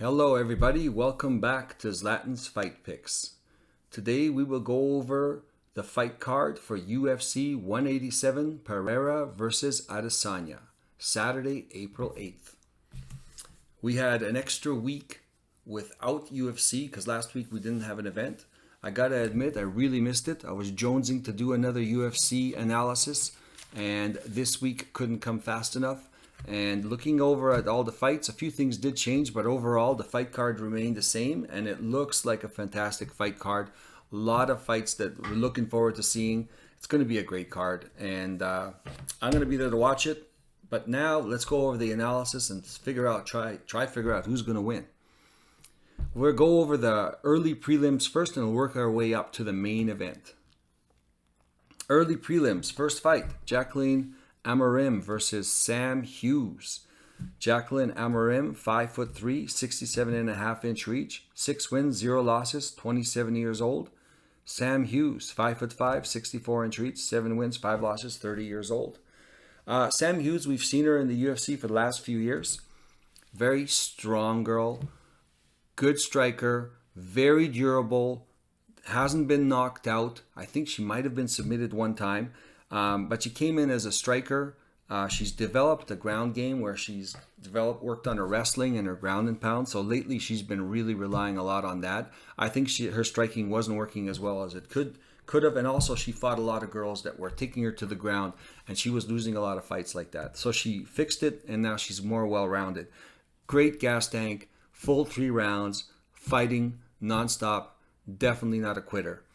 Hello everybody, welcome back to Zlatan's Fight Picks. Today we will go over the fight card for UFC 187 Pereira versus Adesanya, Saturday, April 8th. We had an extra week without UFC because last week we didn't have an event. I gotta admit, I really missed it. I was jonesing to do another UFC analysis and this week couldn't come fast enough. And looking over at all the fights, a few things did change, but overall the fight card remained the same and it looks like a fantastic fight card. A lot of fights that we're looking forward to seeing. It's going to be a great card and I'm going to be there to watch it. But now let's go over the analysis and try figure out who's going to win. We'll go over the early prelims first and we'll work our way up to the main event. Early prelims, first fight, Jacqueline Amorim versus Sam Hughes. Jacqueline Amorim, 5'3", 67.5-inch reach, 6 wins, 0 losses, 27 years old. Sam Hughes, 5'5", 64-inch reach, 7 wins, 5 losses, 30 years old. Sam Hughes, we've seen her in the UFC for the last few years. Very strong girl, good striker, very durable, hasn't been knocked out. I think she might have been submitted one time. But she came in as a striker. She's developed a ground game where she's worked on her wrestling and her ground and pound. So lately she's been really relying a lot on that. I think her striking wasn't working as well as it could have. And also she fought a lot of girls that were taking her to the ground and she was losing a lot of fights like that. So she fixed it and now she's more well-rounded. Great gas tank, full 3 rounds, fighting nonstop, definitely not a quitter.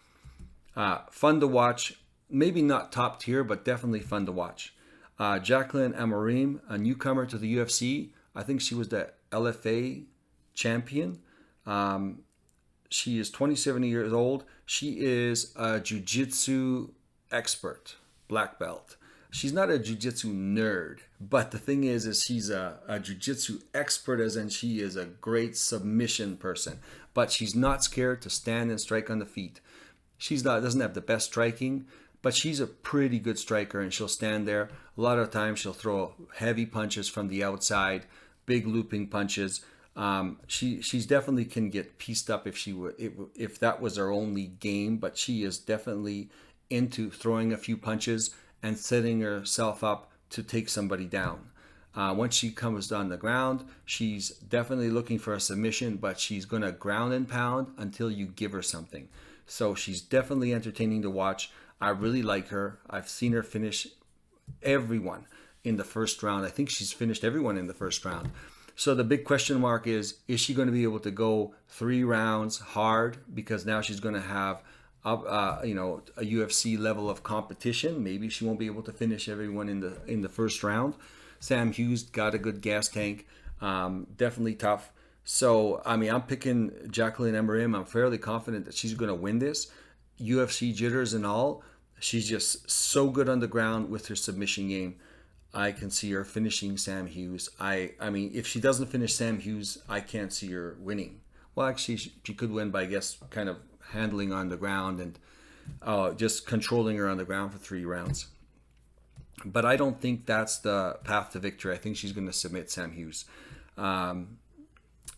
Fun to watch. Maybe not top tier, but definitely fun to watch. Jacqueline Amorim, a newcomer to the UFC. I think she was the LFA champion. She is 27 years old. She is a jiu-jitsu expert, black belt. She's not a jiu-jitsu nerd, but the thing is she's a jiu-jitsu expert, as in she is a great submission person. But she's not scared to stand and strike on the feet. Doesn't have the best striking, but she's a pretty good striker and she'll stand there. A lot of times she'll throw heavy punches from the outside, big looping punches. She's definitely can get pieced up if that was her only game, but she is definitely into throwing a few punches and setting herself up to take somebody down. Once she comes on the ground, she's definitely looking for a submission, but she's going to ground and pound until you give her something. So she's definitely entertaining to watch. I really like her. I've seen her finish everyone in the first round. I think she's finished everyone in the first round. So the big question mark is she going to be able to go 3 rounds hard? Because now she's going to have a UFC level of competition. Maybe she won't be able to finish everyone in the first round. Sam Hughes got a good gas tank. Definitely tough. So, I'm picking Jacqueline Amorim. I'm fairly confident that she's going to win this. UFC jitters and all, she's just so good on the ground with her submission game. I can see her finishing Sam Hughes. I mean, if she doesn't finish Sam Hughes, I can't see her winning. Well, actually, she could win by, I guess, kind of handling on the ground and just controlling her on the ground for 3 rounds. But I don't think that's the path to victory. I think she's going to submit Sam Hughes.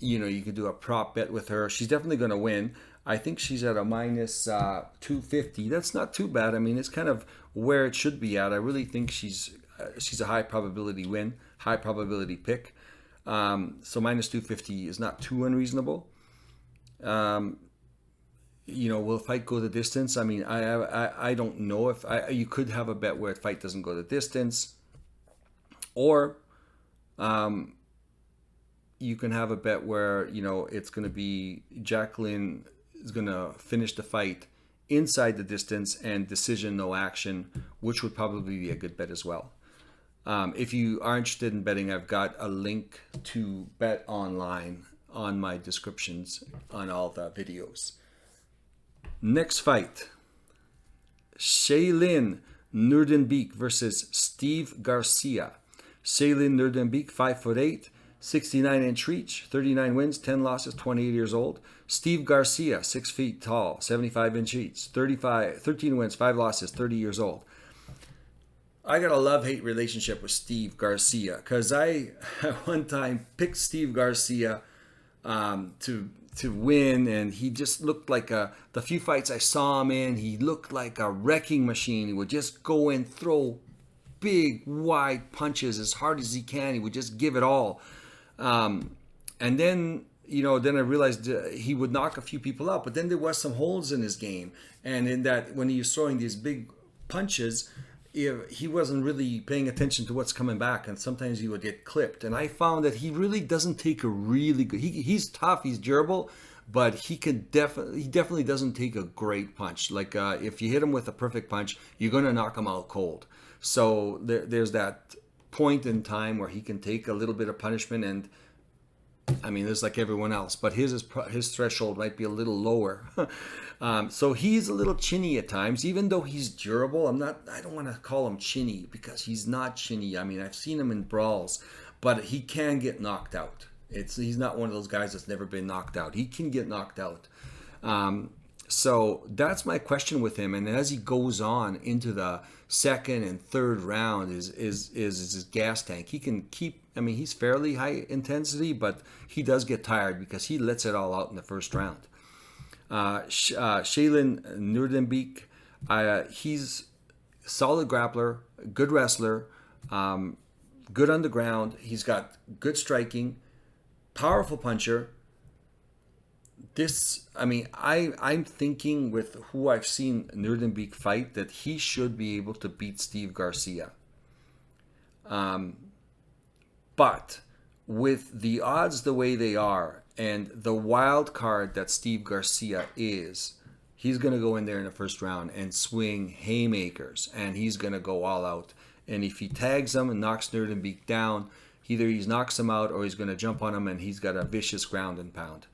You could do a prop bet with her. She's definitely going to win. I think she's at a minus 250. That's not too bad. I mean, it's kind of where it should be at. I really think she's a high probability win, high probability pick. So minus 250 is not too unreasonable. Will the fight go the distance? I mean, I don't know if you could have a bet where the fight doesn't go the distance, or you can have a bet where it's going to be Jacqueline is going to finish the fight inside the distance and decision, no action, which would probably be a good bet as well. If you are interested in betting, I've got a link to bet online on my descriptions on all the videos. Next fight, Shaylin Nuerdenbeek versus Steve Garcia. Shaylin Nuerdenbeek, 5'8", 69-inch reach, 39 wins, 10 losses, 28 years old. Steve Garcia, 6 feet tall, 75-inch reach, 13 wins, 5 losses, 30 years old. I got a love-hate relationship with Steve Garcia because I, at one time, picked Steve Garcia to win, and he just looked like the few fights I saw him in, he looked like a wrecking machine. He would just go and throw big, wide punches as hard as he can. He would just give it all. And then, then I realized he would knock a few people out, but then there was some holes in his game. And in that, when he was throwing these big punches, he wasn't really paying attention to what's coming back, and sometimes he would get clipped. And I found that he really doesn't take a really good. He's tough, he's durable, but he definitely doesn't take a great punch. Like if you hit him with a perfect punch, you're gonna knock him out cold. So there's that point in time where he can take a little bit of punishment, and I mean, there's like everyone else, but his threshold might be a little lower. So he's a little chinny at times, even though he's durable. I don't want to call him chinny, because he's not chinny. I mean, I've seen him in brawls, but he can get knocked out. He's not one of those guys that's never been knocked out. He can get knocked out. So that's my question with him. And as he goes on into the second and third round, is his gas tank. He can keep. I mean, he's fairly high intensity, but he does get tired because he lets it all out in the first round. Shaylin Nuerdenbeek, he's a solid grappler, good wrestler, good on the ground. He's got good striking, powerful puncher. I'm thinking with who I've seen Nuerdenbeek fight that he should be able to beat Steve Garcia. But with the odds the way they are, and the wild card that Steve Garcia is, he's going to go in there in the first round and swing haymakers, and he's going to go all out. And if he tags him and knocks Nuerdenbeek down, either he knocks him out or he's going to jump on him, and he's got a vicious ground and pound.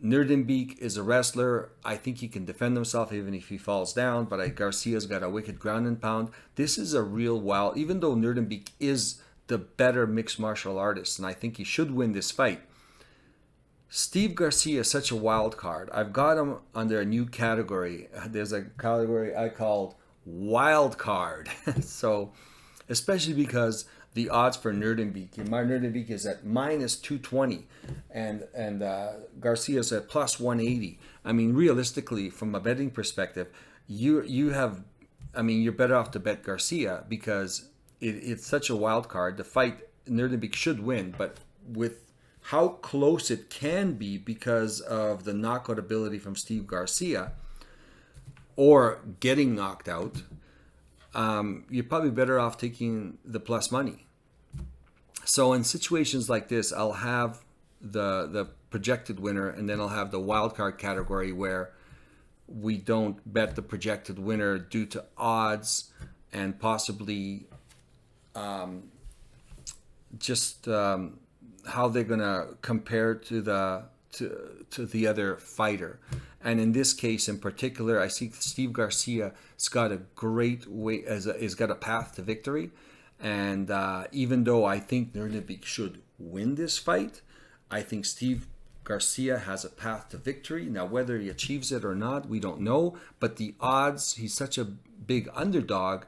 Nuerdenbeek is a wrestler. I think he can defend himself even if he falls down, but Garcia's got a wicked ground and pound. This is a real wild, even though Nuerdenbeek is the better mixed martial artist, and I think he should win this fight. Steve Garcia is such a wild card. I've got him under a new category. There's a category I called wild card. So, especially because the odds for Nuerdenbeek is at minus 220, and Garcia's at plus 180. I mean, realistically, from a betting perspective, you're better off to bet Garcia because it's such a wild card. The fight, Nuerdenbeek should win, but with how close it can be because of the knockout ability from Steve Garcia or getting knocked out, you're probably better off taking the plus money. So in situations like this, I'll have the projected winner, and then I'll have the wild card category where we don't bet the projected winner due to odds and possibly how they're gonna compare to the other fighter. And in this case, in particular, I see Steve Garcia's got a great way, has got a path to victory. And even though I think Nuerdenbeek should win this fight, I think Steve Garcia has a path to victory. Now, whether he achieves it or not, we don't know. But the odds, he's such a big underdog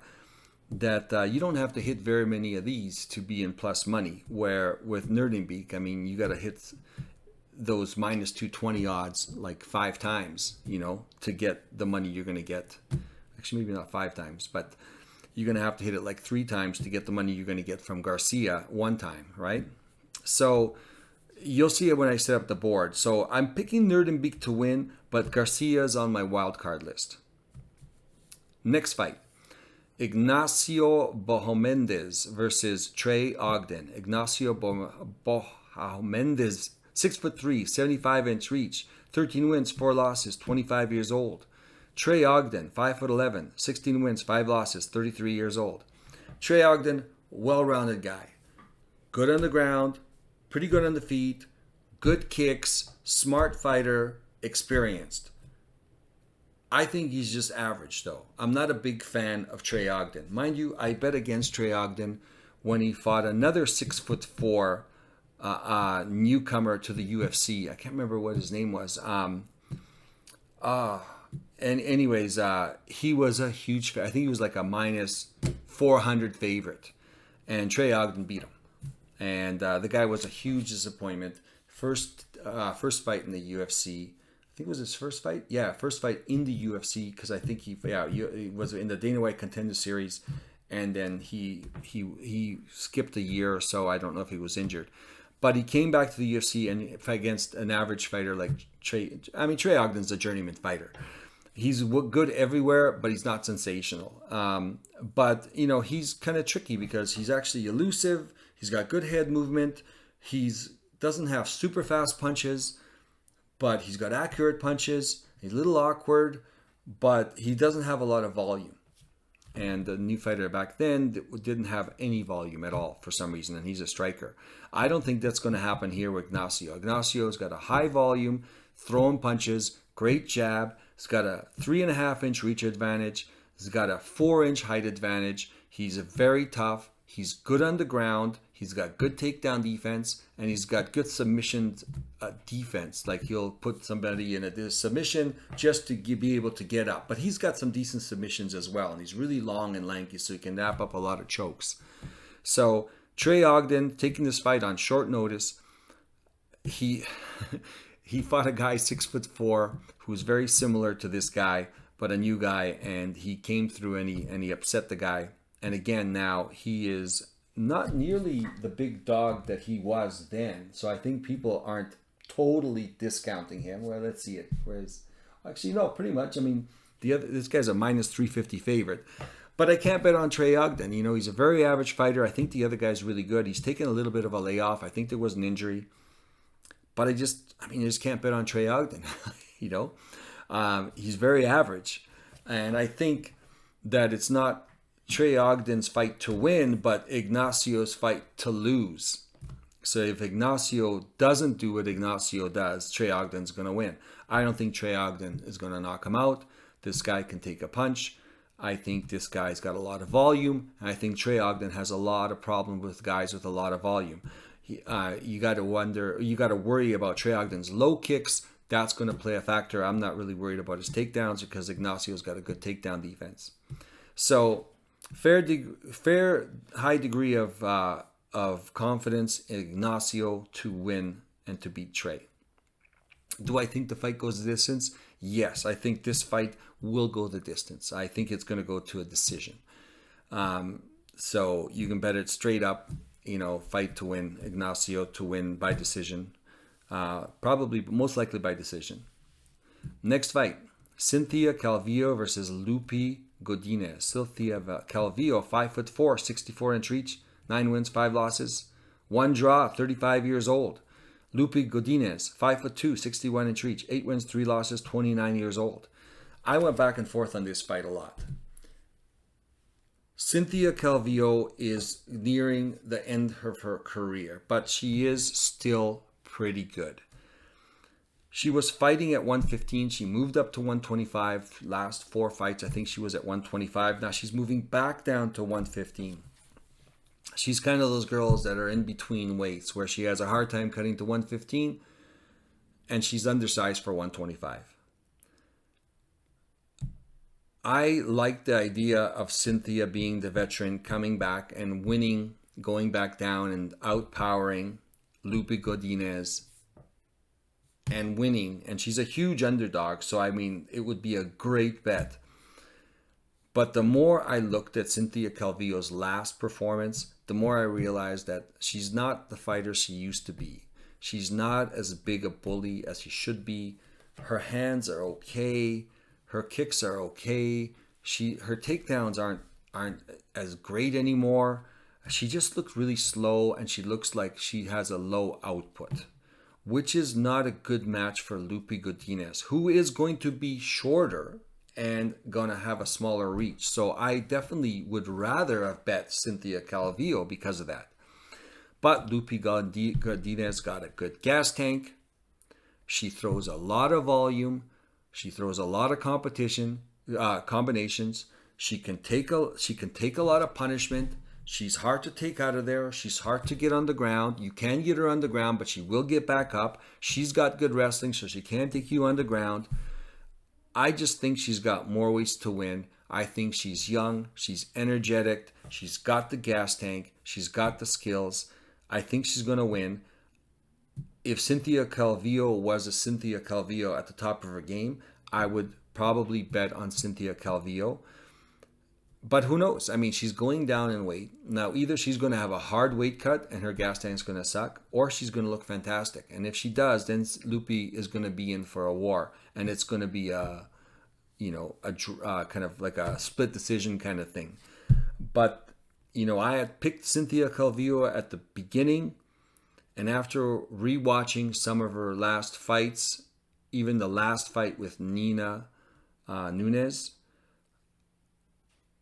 that you don't have to hit very many of these to be in plus money. Where with Nuerdenbeek, I mean, you got to hit those minus 220 odds like 5 times, to get the money you're going to get. Actually, maybe not 5 times, but you're going to have to hit it like 3 times to get the money you're going to get from Garcia 1 time, right? So you'll see it when I set up the board. So I'm picking Nuerdenbeek to win, but Garcia's on my wild card list. Next fight. Ignacio Bohomendez versus Trey Ogden. Ignacio Bohomendez, 6'3", 75-inch reach, 13 wins, 4 losses, 25 years old. Trey Ogden, 5'11", 16 wins, 5 losses, 33 years old. Trey Ogden, well-rounded guy. Good on the ground, pretty good on the feet, good kicks, smart fighter, experienced. I think he's just average, though. I'm not a big fan of Trey Ogden. Mind you, I bet against Trey Ogden when he fought another 6'4" newcomer to the UFC. I can't remember what his name was. He was a huge, I think he was like a minus 400 favorite. And Trey Ogden beat him. And the guy was a huge disappointment. first fight in the UFC. I think it was his first fight. Yeah, first fight in the UFC, because I think he was in the Dana White Contender Series, and then he skipped a year or so. I don't know if he was injured, but he came back to the UFC and fought against an average fighter like Trey. I mean, Trey Ogden's a journeyman fighter. He's good everywhere, but he's not sensational. But he's kind of tricky because he's actually elusive. He's got good head movement. He's doesn't have super fast punches, but he's got accurate punches. He's a little awkward, but he doesn't have a lot of volume. And the new fighter back then didn't have any volume at all for some reason, and he's a striker. I don't think that's going to happen here with Ignacio. Ignacio's got a high volume, throwing punches, great jab. He's got a 3.5-inch reach advantage. He's got a 4-inch height advantage. He's very tough. He's good on the ground. He's got good takedown defense, and he's got good submission defense. Like, he'll put somebody in a submission just to be able to get up. But he's got some decent submissions as well, and he's really long and lanky, so he can nap up a lot of chokes. So Trey Ogden taking this fight on short notice. He fought a guy 6'4" who was very similar to this guy, but a new guy, and he came through and he upset the guy. And again, now he is not nearly the big dog that he was then. So I think people aren't totally discounting him. Well, let's see it. Whereas, actually, no, pretty much. I mean, this guy's a minus 350 favorite. But I can't bet on Trey Ogden. He's a very average fighter. I think the other guy's really good. He's taken a little bit of a layoff. I think there was an injury. But I just can't bet on Trey Ogden. He's very average. And I think that it's not Trey Ogden's fight to win, but Ignacio's fight to lose. So if Ignacio doesn't do what Ignacio does, Trey Ogden's going to win. I don't think Trey Ogden is going to knock him out. This guy can take a punch. I think this guy's got a lot of volume. I think Trey Ogden has a lot of problem with guys with a lot of volume. You got to worry about Trey Ogden's low kicks. That's going to play a factor. I'm not really worried about his takedowns because Ignacio's got a good takedown defense. So fair high degree of confidence in Ignacio to win and to beat Trey. Do I think the fight goes the distance? Yes, I think this fight will go the distance. I think it's going to go to a decision. So you can bet it straight up, fight to win, Ignacio to win by decision. Probably, most likely by decision. Next fight, Cynthia Calvillo versus Lupi Godinez. Cynthia Calvillo, 5'4", 64-inch reach, 9 wins, 5 losses, 1 draw, 35 years old. Lupi Godinez, 5'2", 61-inch reach, 8 wins, 3 losses, 29 years old. I went back and forth on this fight a lot. Cynthia Calvillo is nearing the end of her career, but she is still pretty good. She was fighting at 115. She moved up to 125. Last 4 fights, I think she was at 125. Now she's moving back down to 115. She's kind of those girls that are in between weights where she has a hard time cutting to 115 and she's undersized for 125. I like the idea of Cynthia being the veteran, coming back and winning, going back down and outpowering Lupi Godinez and winning. And she's a huge underdog, so it would be a great bet. But the more I looked at Cynthia Calvillo's last performance, the more I realized that she's not the fighter she used to be. She's not as big a bully as she should be. Her hands are okay. Her kicks are okay. Her takedowns aren't as great anymore. She just looks really slow, and she looks like she has a low output, which is not a good match for Lupi Godinez, who is going to be shorter and going to have a smaller reach. So I definitely would rather have bet Cynthia Calvillo because of that. But Lupi Godinez got a good gas tank. She throws a lot of volume. She throws a lot of combinations. She can take a lot of punishment. She's hard to take out of there. She's hard to get on the ground. You can get her on the ground, but she will get back up. She's got good wrestling, so she can take you on the ground. I just think she's got more ways to win. I think she's young. She's energetic. She's got the gas tank. She's got the skills. I think she's going to win. if Cynthia Calvillo was a Cynthia Calvillo at the top of her game, I would probably bet on Cynthia Calvillo. But who knows? I mean, she's going down in weight. Now, either she's going to have a hard weight cut and her gas tank's going to suck, or she's going to look fantastic. And if she does, then Lupi is going to be in for a war. And it's going to be a kind of like a split decision kind of thing. But, I had picked Cynthia Calvillo at the beginning. And after rewatching some of her last fights, even the last fight with Nina Nunes,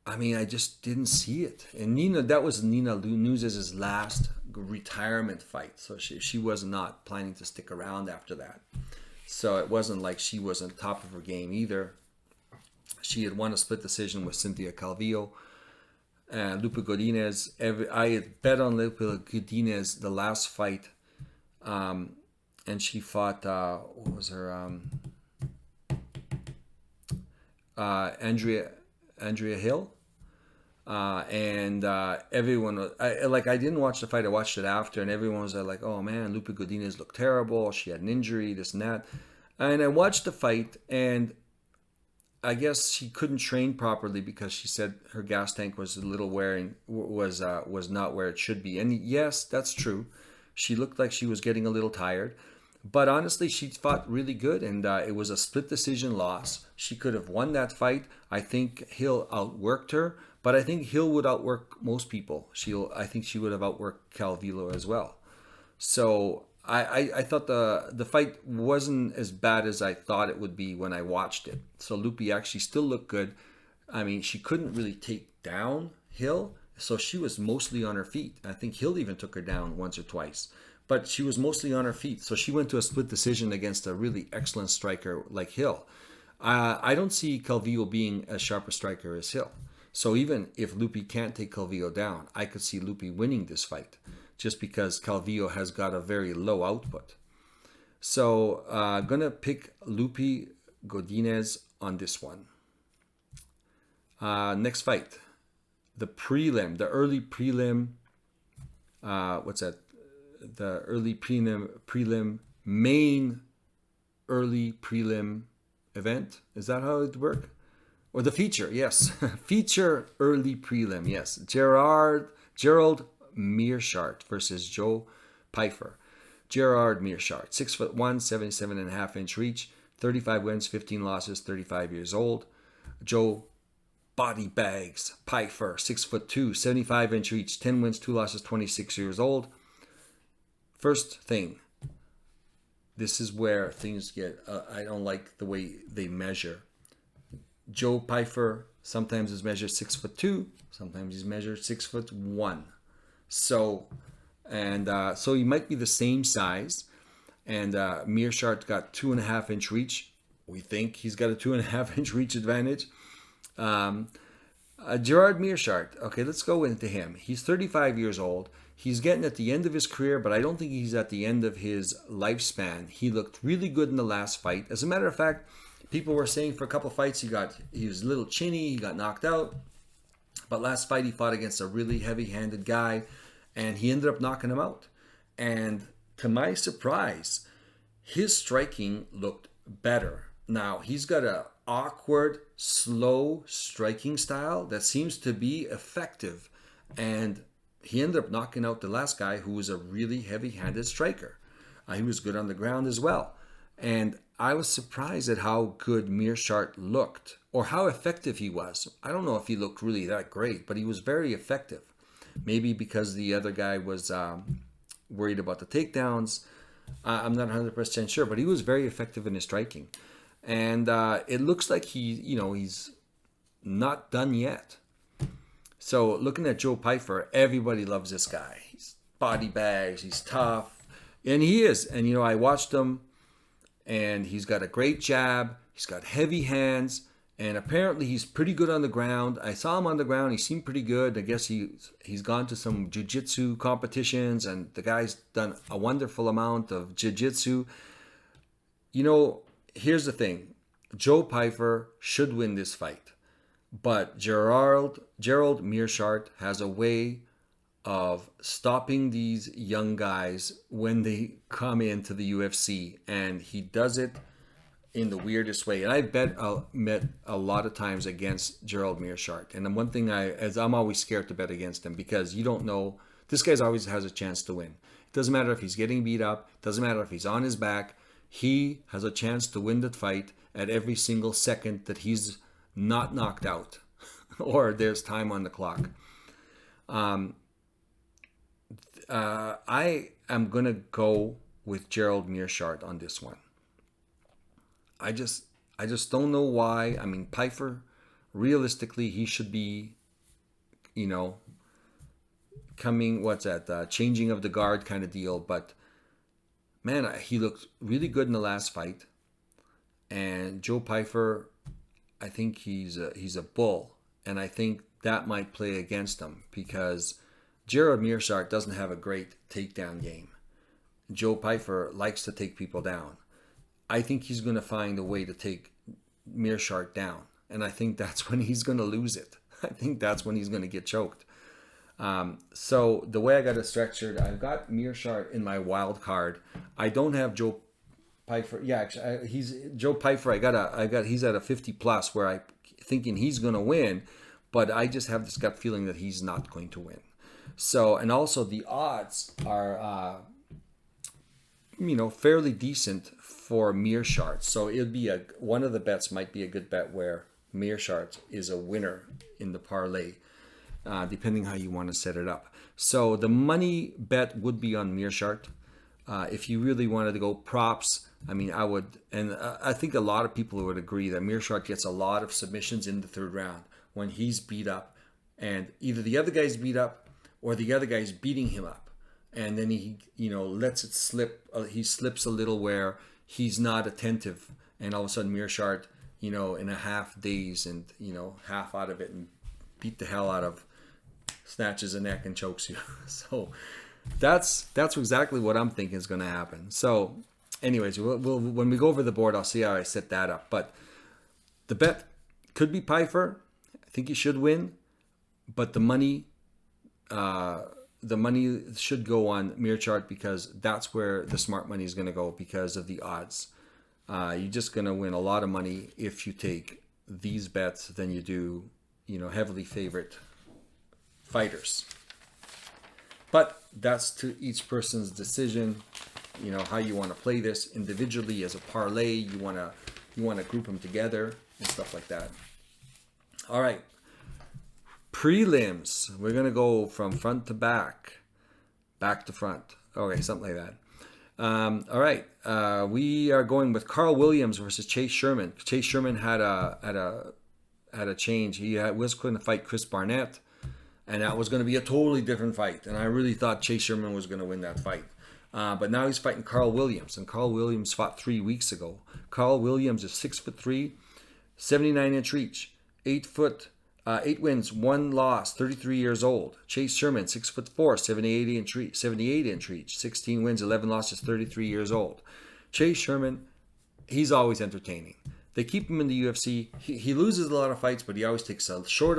I mean, I just didn't see it. And that was Nina Nunes' last retirement fight. So she was not planning to stick around after that. So it wasn't like she was on top of her game either. She had won a split decision with Cynthia Calvillo. Lupe Godinez. I had bet on Lupe Godinez the last fight. And she fought, what was her? Andrea Hill. Everyone, I didn't watch the fight, I watched it after, and everyone was like, oh man, Lupe Godinez looked terrible, she had an injury, this and that. And I watched the fight, and I guess she couldn't train properly because she said her gas tank was a little was not where it should be. And yes, that's true. She looked like she was getting a little tired. But honestly, she fought really good, and it was a split decision loss. She could have won that fight. I think Hill outworked her, but I think Hill would outwork most people. I think she would have outworked Calvillo as well. So I thought the fight wasn't as bad as I thought it would be when I watched it. So Lupi actually still looked good. I mean, she couldn't really take down Hill, so she was mostly on her feet. I think Hill even took her down once or twice. But she was mostly on her feet. So she went to a split decision against a really excellent striker like Hill. I don't see Calvillo being as sharp a striker as Hill. So even if Lupi can't take Calvillo down, I could see Lupi winning this fight just because Calvillo has got a very low output. So I'm going to pick Lupe Godinez on this one. Next fight. The early prelim. What's that? The early prelim main early prelim event. Is that how it works? Or the feature, yes. Feature early prelim, yes. Gerald Meerschaert versus Joe Pyfer. Gerald Meerschaert, 6'1", 77.5-inch reach, 35 wins, 15 losses, 35 years old. Joe Body Bags Pyfer, 6'2", 75-inch reach, 10 wins, 2 losses, 26 years old. First thing, this is where things get, I don't like the way they measure. Joe Pyfer sometimes is measured 6'2", sometimes he's measured 6'1". So he might be the same size. And Meerschaert got 2.5-inch reach. We think he's got a 2.5-inch reach advantage. Gerard Meerschaert. Okay, let's go into him. He's 35 years old. He's getting at the end of his career, but I don't think he's at the end of his lifespan. He looked really good in the last fight. As a matter of fact, people were saying for a couple fights he was a little chinny, he got knocked out. But last fight he fought against a really heavy-handed guy, and he ended up knocking him out. And to my surprise, his striking looked better. Now, he's got an awkward, slow striking style that seems to be effective. And he ended up knocking out the last guy who was a really heavy-handed striker. He was good on the ground as well. And I was surprised at how good Meerschaert looked, or how effective he was. I don't know if he looked really that great, but he was very effective. Maybe because the other guy was worried about the takedowns. I'm not 100% sure, but he was very effective in his striking. And it looks like he's not done yet. So looking at Joe Pyfer, everybody loves this guy. He's body bags, he's tough, and he is. And I watched him, and he's got a great jab. He's got heavy hands, and apparently he's pretty good on the ground. I saw him on the ground. He seemed pretty good. I guess he's gone to some jiu-jitsu competitions, and the guy's done a wonderful amount of jiu-jitsu. Here's the thing. Joe Pyfer should win this fight. But Gerald Meerschaert has a way of stopping these young guys when they come into the UFC, and he does it in the weirdest way. And I've met a lot of times against Gerald Meerschaert, and one thing I'm always scared to bet against him, because you don't know, this guy always has a chance to win. It doesn't matter if he's getting beat up, it doesn't matter if he's on his back, he has a chance to win the fight at every single second that he's not knocked out or there's time on the clock. I am going to go with Gerald Meerschaert on this one. I just don't know why. I mean, Pyfer, realistically, he should be, coming, changing of the guard kind of deal. But, man, he looked really good in the last fight. And Joe Pyfer, I think he's a bull. And I think that might play against him, because Gerald Meerschaert doesn't have a great takedown game. Joe Pyfer likes to take people down. I think he's going to find a way to take Meerschaert down. And I think that's when he's going to lose it. I think that's when he's going to get choked. So the way I got it structured, I've got Meerschaert in my wild card. I don't have Joe Pyfer. Yeah, actually, he's Joe Pyfer. He's at a 50 plus, where I thinking he's going to win, but I just have this gut feeling that he's not going to win. So, and also the odds are, fairly decent for Meerschaert. So it'll be one of the bets might be a good bet where Meerschaert is a winner in the parlay, depending how you want to set it up. So the money bet would be on Meerschaert. If you really wanted to go props, I mean, I would, and I think a lot of people would agree that Meerschaert gets a lot of submissions in the third round when he's beat up, and either the other guy's beat up or the other guy's beating him up. And then he, lets it slip. He slips a little where he's not attentive. And all of a sudden Meerschaert, in a half daze and, half out of it and beat the hell out of, snatches a neck and chokes you. So that's exactly what I'm thinking is going to happen. So anyways, we'll when we go over the board, I'll see how I set that up. But the bet could be Pyfer. I think he should win. But the money should go on Meerschaert, because that's where the smart money is going to go because of the odds. You're just going to win a lot of money if you take these bets than you do, heavily favorite fighters. But that's to each person's decision, how you want to play this individually as a parlay. You want to group them together and stuff like that. All right. Prelims. We're going to go from front to back to front. Okay, something like that. All right. We are going with Carl Williams versus Chase Sherman. Chase Sherman had a change. He was going to fight Chris Barnett, and that was going to be a totally different fight. And I really thought Chase Sherman was going to win that fight. But now he's fighting Carl Williams, and Carl Williams fought 3 weeks ago. Carl Williams is 6'3", 79-inch reach, 8 wins, 1 loss, 33 years old. Chase Sherman, 6'4", 78-inch reach, 16 wins, 11 losses, 33 years old. Chase Sherman, he's always entertaining. They keep him in the UFC. He loses a lot of fights, but he always takes a short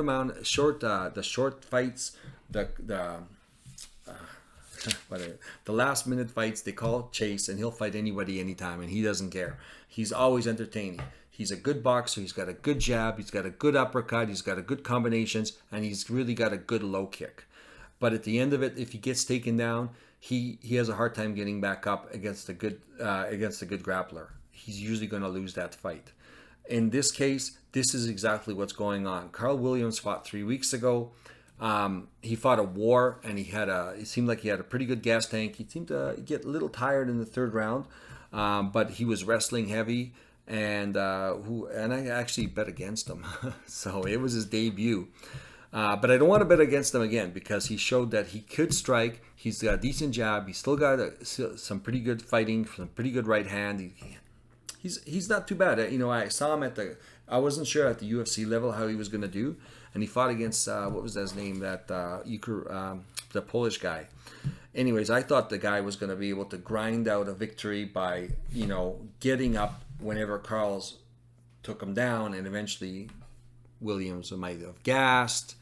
fights, the last minute fights. They call Chase, and he'll fight anybody anytime, and he doesn't care. He's always entertaining. He's a good boxer. He's got a good jab. He's got a good uppercut. He's got a good combinations, and he's really got a good low kick. But at the end of it, if he gets taken down, he has a hard time getting back up against a good grappler. He's usually going to lose that fight. In this case, this is exactly what's going on. Carl Williams fought 3 weeks ago. He fought a war, and it seemed like he had a pretty good gas tank. He seemed to get a little tired in the third round, but he was wrestling heavy. And I actually bet against him. So it was his debut. But I don't want to bet against him again, because he showed that he could strike. He's got a decent jab. He's still got some pretty good fighting, some pretty good right hand. He's not too bad. I saw him I wasn't sure at the UFC level how he was going to do. And he fought against, what was his name, the Polish guy. Anyways, I thought the guy was going to be able to grind out a victory by, getting up whenever Carl's took him down, and eventually Williams might have gassed,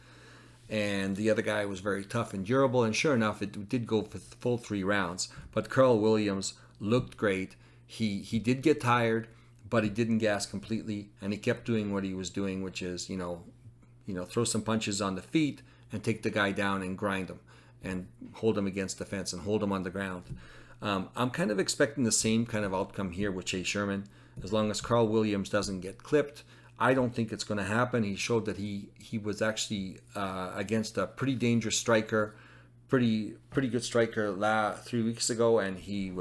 and the other guy was very tough and durable, and sure enough, it did go for the full 3 rounds. But Carl Williams looked great. He did get tired, but he didn't gas completely, and he kept doing what he was doing, which is, throw some punches on the feet and take the guy down and grind him and hold him against the fence and hold him on the ground. I'm kind of expecting the same kind of outcome here with Chase Sherman. As long as Carl Williams doesn't get clipped, I don't think it's going to happen. He showed that he was actually against a pretty dangerous striker, pretty good striker 3 weeks ago, and he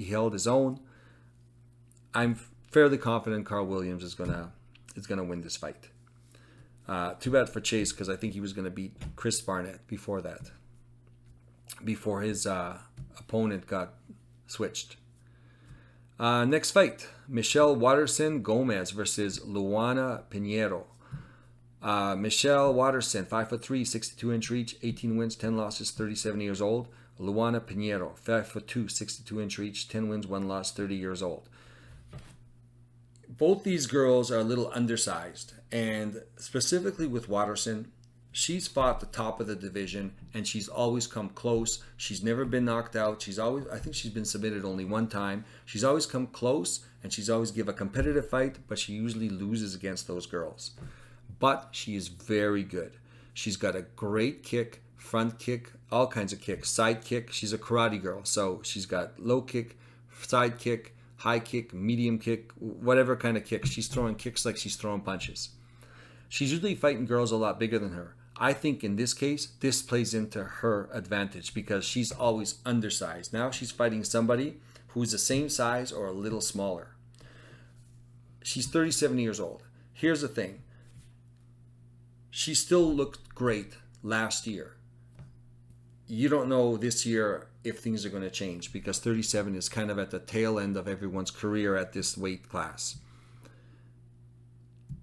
held his own. I'm fairly confident Carl Williams is gonna win this fight. Too bad for Chase, because I think he was going to beat Chris Barnett before that, before his opponent got switched. Next fight, Michelle Waterson Gomez versus Luana Pinheiro. Michelle Waterson, 5'3", 62-inch reach, 18 wins, 10 losses, 37 years old. Luana Pinheiro, 5'2", 62-inch reach, 10 wins, 1 loss, 30 years old. Both these girls are a little undersized, and specifically with Waterson, she's fought the top of the division, and she's always come close. She's never been knocked out. I think she's been submitted only one time. She's always come close, and she's always give a competitive fight, but she usually loses against those girls. But she is very good. She's got a great kick, front kick, all kinds of kicks, side kick. She's a karate girl, so she's got low kick, side kick, high kick, medium kick, whatever kind of kick. She's throwing kicks like she's throwing punches. She's usually fighting girls a lot bigger than her. I think in this case, this plays into her advantage because she's always undersized. Now she's fighting somebody who's the same size or a little smaller. She's 37 years old. Here's the thing. She still looked great last year. You don't know this year if things are going to change, because 37 is kind of at the tail end of everyone's career at this weight class.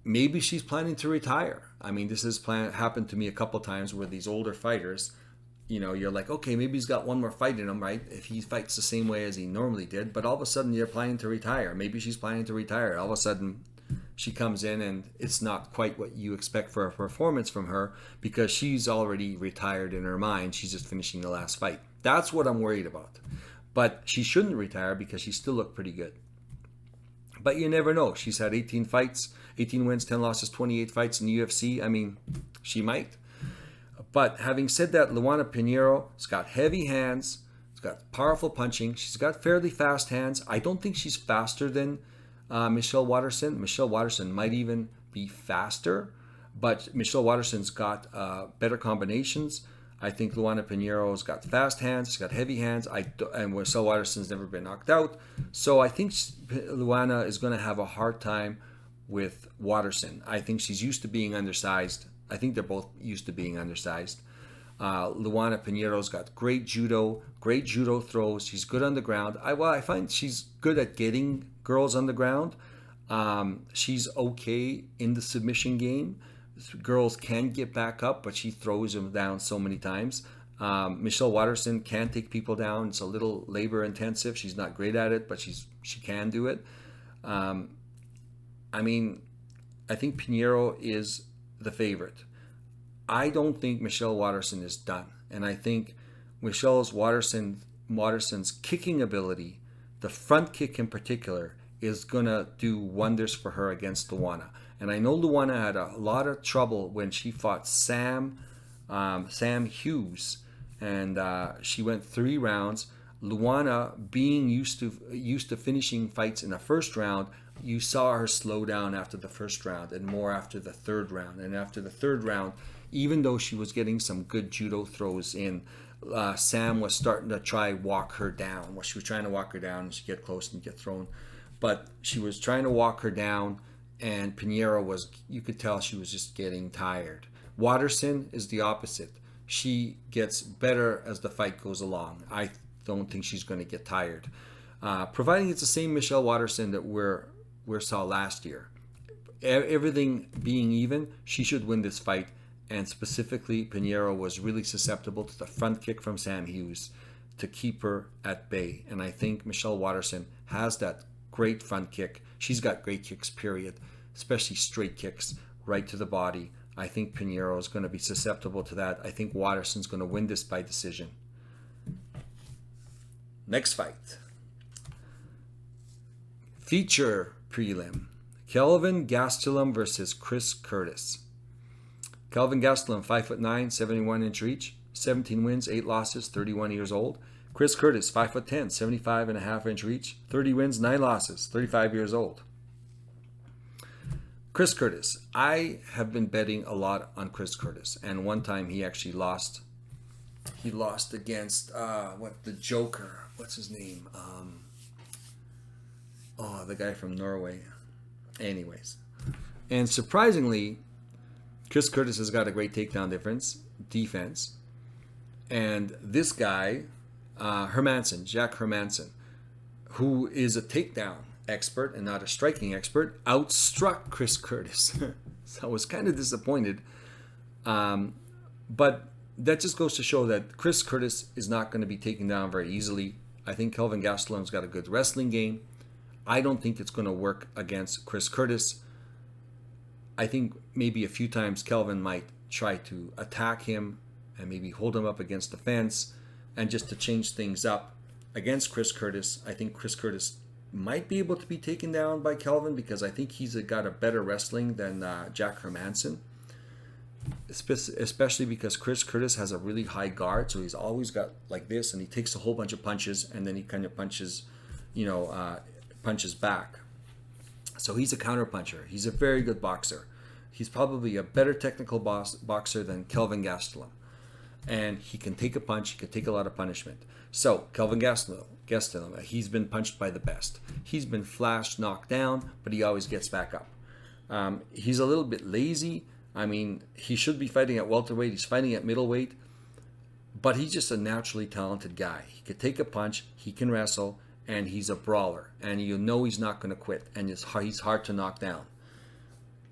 Maybe she's planning to retire. I mean, this has happened to me a couple times where these older fighters, you're like, okay, maybe he's got one more fight in him, right? If he fights the same way as he normally did, but all of a sudden you're planning to retire. Maybe she's planning to retire. All of a sudden she comes in and it's not quite what you expect for a performance from her, because she's already retired in her mind. She's just finishing the last fight. That's what I'm worried about. But she shouldn't retire because she still looked pretty good. But you never know. She's had 18 fights, 18 wins, 10 losses, 28 fights in the UFC. I mean, she might. But having said that, Luana Pinheiro has got heavy hands. She's got powerful punching. She's got fairly fast hands. I don't think she's faster than Michelle Waterson. Michelle Waterson might even be faster, but Michelle Waterson's got better combinations. I think Luana Pinheiro's got fast hands. She's got heavy hands. And Michelle Waterson's never been knocked out. So I think Luana is going to have a hard time with Waterson. I think she's used to being undersized. I think they're both used to being undersized. Luana Pinheiro's got great judo throws. She's good on the ground. I find she's good at getting girls on the ground. She's okay in the submission game. Girls can get back up, but she throws them down so many times. Michelle Waterson can take people down. It's a little labor intensive. She's not great at it, but she can do it. I think Pinheiro is the favorite. I don't think Michelle Waterson is done. And I think Waterson's kicking ability, the front kick in particular, is going to do wonders for her against Luana. And I know Luana had a lot of trouble when she fought Sam Hughes, and she went 3 rounds. Luana, being used to finishing fights in the first round, you saw her slow down after the first round and more after the third round. And after the third round, even though she was getting some good judo throws in, Sam was starting to try walk her down. She was trying to walk her down and she'd get close and get thrown. But she was trying to walk her down, and Pinheiro you could tell she was just getting tired. Waterson is the opposite. She gets better as the fight goes along. I don't think she's going to get tired. Providing it's the same Michelle Waterson that we saw last year. Everything being even, she should win this fight. And specifically, Pinheiro was really susceptible to the front kick from Sam Hughes to keep her at bay. And I think Michelle Waterson has that great front kick. She's got great kicks, period. Especially straight kicks right to the body, I think Pinheiro is going to be susceptible to that. I think Watterson's going to win this by decision. Next fight. Feature prelim. Kelvin Gastelum versus Chris Curtis. Kelvin Gastelum, 5'9", 71-inch reach, 17 wins, 8 losses, 31 years old. Chris Curtis, 5'10", 75.5-inch reach, 30 wins, 9 losses, 35 years old. Chris Curtis. I have been betting a lot on Chris Curtis, and one time he actually lost. He lost against the Joker. What's his name? The guy from Norway. Anyways, and surprisingly, Chris Curtis has got a great takedown defense, and this guy, Jack Hermanson, who is a takedown expert and not a striking expert, outstruck Chris Curtis. So I was kind of disappointed, but that just goes to show that Chris Curtis is not going to be taken down very easily. I think Kelvin Gastelum's got a good wrestling game. I don't think it's going to work against Chris Curtis. I think maybe a few times Kelvin might try to attack him and maybe hold him up against the fence, and just to change things up against Chris Curtis. I think Chris Curtis might be able to be taken down by Kelvin because I think he's got a better wrestling than Jack Hermanson, especially because Chris Curtis has a really high guard, so he's always got like this, and he takes a whole bunch of punches, and then he kind of punches, punches back. So he's a counter puncher. He's a very good boxer. He's probably a better technical boxer than Kelvin Gastelum. And he can take a punch, he can take a lot of punishment. So Kelvin Gastelum, he's been punched by the best. He's been flashed, knocked down, but he always gets back up. He's a little bit lazy. I mean, he should be fighting at welterweight. He's fighting at middleweight. But he's just a naturally talented guy. He can take a punch, he can wrestle, and he's a brawler, and you know he's not going to quit, and he's hard to knock down.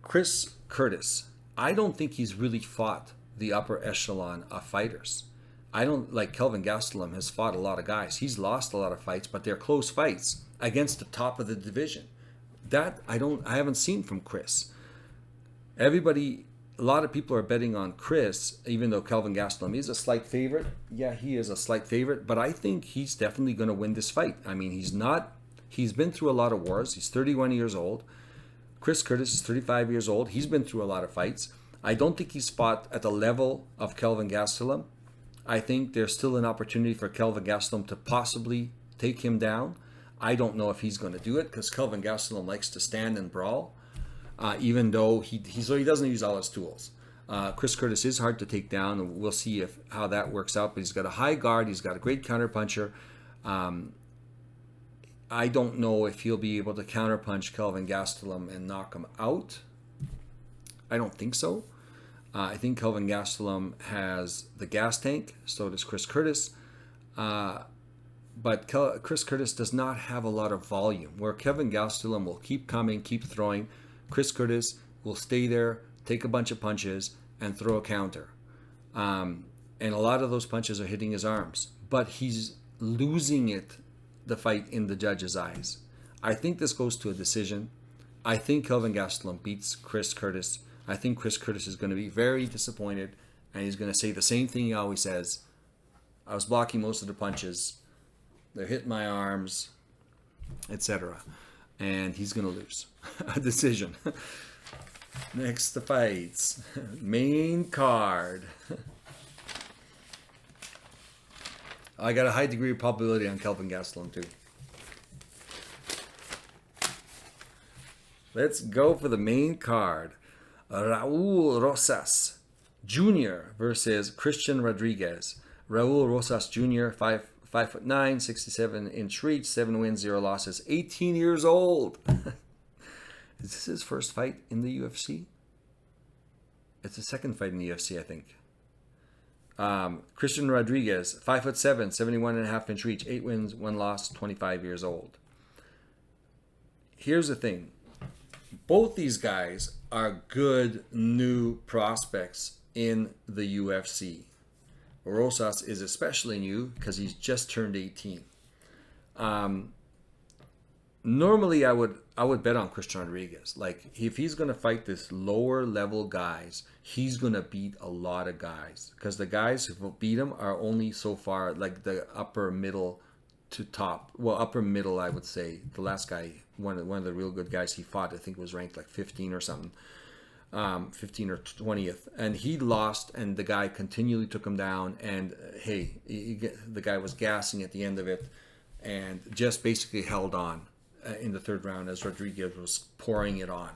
Chris Curtis, I don't think he's really fought the upper echelon of fighters. I don't like Kelvin Gastelum has fought a lot of guys. He's lost a lot of fights, but they're close fights against the top of the division. That I haven't seen from Chris. A lot of people are betting on Chris, even though Kelvin Gastelum is a slight favorite. Yeah, he is a slight favorite, but I think he's definitely going to win this fight. I mean, he's been through a lot of wars. He's 31 years old. Chris Curtis is 35 years old. He's been through a lot of fights. I don't think he's fought at the level of Kelvin Gastelum. I think there's still an opportunity for Kelvin Gastelum to possibly take him down. I don't know if he's going to do it because Kelvin Gastelum likes to stand and brawl. Even though he doesn't use all his tools. Chris Curtis is hard to take down, and we'll see how that works out. But he's got a high guard. He's got a great counterpuncher. I don't know if he'll be able to counterpunch Kelvin Gastelum and knock him out. I don't think so. I think Kelvin Gastelum has the gas tank. So does Chris Curtis. But Chris Curtis does not have a lot of volume, where Kelvin Gastelum will keep coming, keep throwing. Chris Curtis will stay there, take a bunch of punches, and throw a counter. And a lot of those punches are hitting his arms. But he's losing the fight in the judge's eyes. I think this goes to a decision. I think Kelvin Gastelum beats Chris Curtis. I think Chris Curtis is going to be very disappointed, and he's going to say the same thing he always says. I was blocking most of the punches. They're hitting my arms, etc. And he's going to lose a decision. Next, the fights. Main card. I got a high degree of probability on Kelvin Gastelum too. Let's go for the main card. Raul Rosas Jr. versus Christian Rodriguez. Raul Rosas Jr., 5'9", 67-inch reach, 7 wins, 0 losses, 18 years old. Is this his first fight in the UFC? It's the second fight in the UFC, I think. Christian Rodriguez, 5'7", 71.5-inch reach, 8 wins, 1 loss, 25 years old. Here's the thing. Both these guys are good new prospects in the UFC. Rosas is especially new because he's just turned 18. Normally I would bet on Christian Rodriguez. Like if he's gonna fight this lower level guys, he's gonna beat a lot of guys because the guys who will beat him are only so far like the upper middle to top. Well, upper middle I would say. The last guy, one of the real good guys he fought, I think was ranked like 15 or something, 15 or 20th, and he lost, and the guy continually took him down. And hey, the guy was gassing at the end of it, and just basically held on in the third round as Rodriguez was pouring it on.